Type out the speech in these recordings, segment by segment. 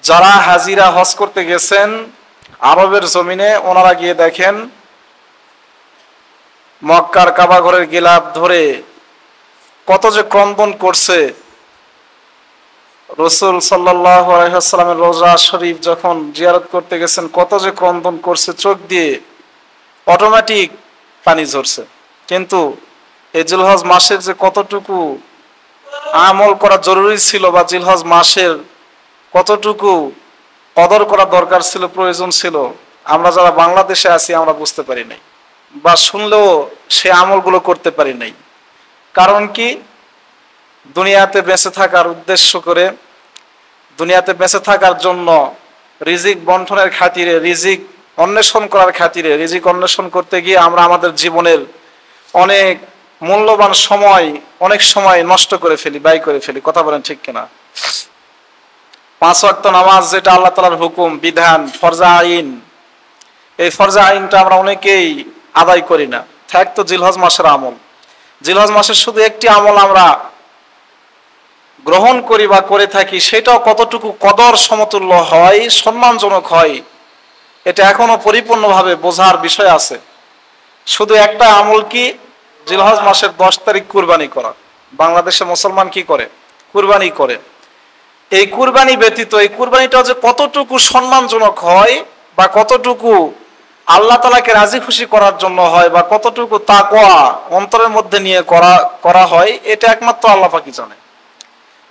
যারা হাজিরা হজ করতে গেছেন আরবের জমিনে, ওনারা গিয়ে দেখেন মক্কার কাবা ঘরের গিলাফ ধরে কত যে ক্রন্দন করছে। রাসূল সাল্লাল্লাহু আলাইহি ওয়াসাল্লামের রওজা শরীফ যখন জিয়ারত করতে গেছেন কত যে ক্রন্দন করছে, চোখ দিয়ে অটোমেটিক পানি ঝরছে। কিন্তু এই জিলহজ মাসের যে কতটুকু আমল করা জরুরি ছিল, বা জিলহজ মাসের কতটুকু কদর করা দরকার ছিল, প্রয়োজন ছিল, আমরা যারা বাংলাদেশে আছি আমরা বুঝতে পারি নাই, বা শুনলেও সে আমলগুলো করতে পারি নাই। কারণ কি? দুনিয়াতে বেঁচে থাকার উদ্দেশ্য করে, দুনিয়াতে বেঁচে থাকার জন্য রিজিক বন্টনের খাতিরে, রিজিক অন্বেষণ করার খাতিরে, রিজিক অন্বেষণ করতে গিয়ে আমরা আমাদের জীবনের অনেক মূল্যবান সময়, অনেক সময় নষ্ট করে ফেলি, ব্যয় করে ফেলি। কথা বলেন ঠিক কিনা? 5 ওয়াক্ত নামাজ যেটা আল্লাহ তাআলার হুকুম, বিধান, ফরজা আইন, এই ফরজা আইনটা আমরা অনেকেই আদায় করি না। থাক তো জিলহজ মাসের আমল। জিলহজ মাসের শুধু একটি আমল আমরা গ্রহণ করি বা করে থাকি, সেটাও কতটুকু কদর সমতুল্য হয়, সম্মানজনক হয়, এটা এখনো পরিপূর্ণভাবে বোঝার বিষয় আছে। শুধু একটা আমল কি? জিলহজ মাসের 10 তারিখ কুরবানি করা। বাংলাদেশে মুসলমান কি করে? কুরবানি করে। এই কুরবানি ব্যতীত এই কুরবানিটা যে কতটুকু সম্মানজনক হয়, বা কতটুকু আল্লাহ তাআলাকে রাজি খুশি করার জন্য হয়, বা কতটুকু তাকওয়া অন্তরের মধ্যে নিয়ে করা হয়, এটা একমাত্র আল্লাহ পাকই জানে।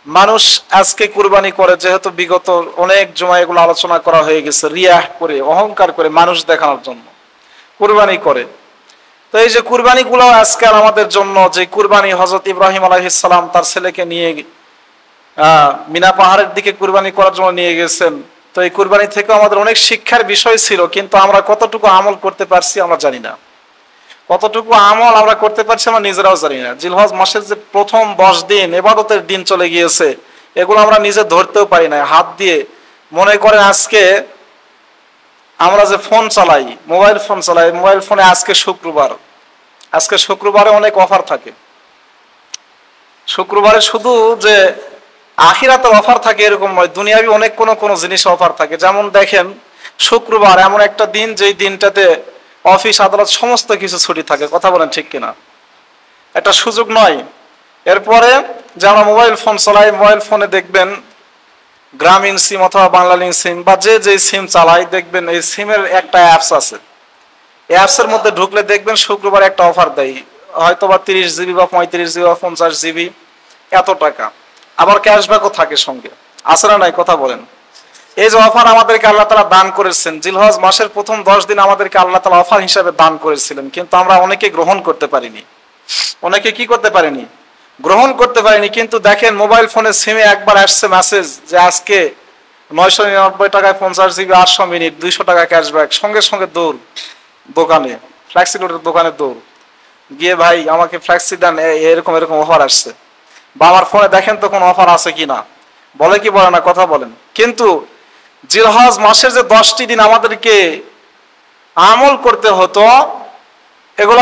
মানুষ আজকে কুরবানি করে, যেহেতু বিগত অনেক জুমায় এগুলো আলোচনা করা হয়ে গেছে, রিয়াহ করে, অহংকার করে, মানুষ দেখানোর জন্য কুরবানি করে। তো এই যে কুরবানি গুলো আজকাল আমাদের জন্য, যে কুরবানি হযরত ইব্রাহিম আলাইহিস সালাম তার ছেলেকে নিয়ে মিনা পাহাড়ের দিকে কুরবানি করার জন্য নিয়ে গেছেন, তো এই কুরবানি থেকে আমাদের অনেক শিক্ষার বিষয় ছিল, কিন্তু আমরা কতটুকু আমল করতে পারছি আমরা জানি না। কতটুকু আমল আমরা করতে পারছি আমরা নিজেরাও জানি না। জিলহজ মাসের যে প্রথম 10 দিন ইবাদতের দিন চলে গিয়েছে, এগুলো আমরা নিজে ধরতেও পারি না হাত দিয়ে। মনে করেন আজকে আমরা যে ফোন চালাই, মোবাইল ফোন চালাই, মোবাইল ফোনে আজকে শুক্রবার, আজকে শুক্রবারে অনেক অফার থাকে। শুক্রবারে শুধু যে আখিরাতের অফার থাকে এরকম নয়, দুনিয়াবি অনেক কোন জিনিস অফার থাকে। যেমন দেখেন, শুক্রবার এমন একটা দিন যেই দিনটাতে অফিস আদালত সমস্ত কিছু ছুটি থাকে। কথা বলেন ঠিক কিনা? একটা সুযোগ নয়? এরপরে যে আমরা মোবাইল ফোন চালাই, মোবাইল ফোনে দেখবেন গ্রামীণ সিম অথবা বাংলালিংক সিম, বা যে সিম চালাই, দেখবেন এই সিমের একটা অ্যাপস আছে। এই অ্যাপসের মধ্যে ঢুকলে দেখবেন শুক্রবার একটা অফার দেয়, হয়তো বা 30 জিবি বা 35 জিবি বা 50 জিবি, এত টাকা। আবার ক্যাশব্যাকও থাকে সঙ্গে, আছে না নাই? কথা বলেন। এই যে অফার আমাদেরকে আল্লাহ তাআলা দান করেছেন, জিলহজ মাসের প্রথম 10 দিন আমাদেরকে আল্লাহ তাআলা অফার হিসাবে দান করেছিলেন, কিন্তু আমরা অনেকে গ্রহণ করতে পারিনি। অনেকে কি করতে পারেনি? গ্রহণ করতে পারিনি। কিন্তু দেখেন মোবাইল ফোনে সিমে একবার আসছে মেসেজ যে আজকে 999 টাকায় 50 জিবি 800 মিনিট 200 টাকা ক্যাশব্যাক, সঙ্গে সঙ্গে দৌড় দোকানে, ফ্ল্যাক্সি লোডের দোকানে দৌড় গিয়ে, ভাই আমাকে ফ্ল্যাক্সি দেন, এরকম এরকম অফার আসছে। বা আমার ফোনে দেখেন তো কোন অফার আছে কিনা, বলে কি বলে না? কথা বলেন। কিন্তু জিলহজ মাসের যে 10টি দিন আমাদেরকে আমল করতে হতো, এগুলো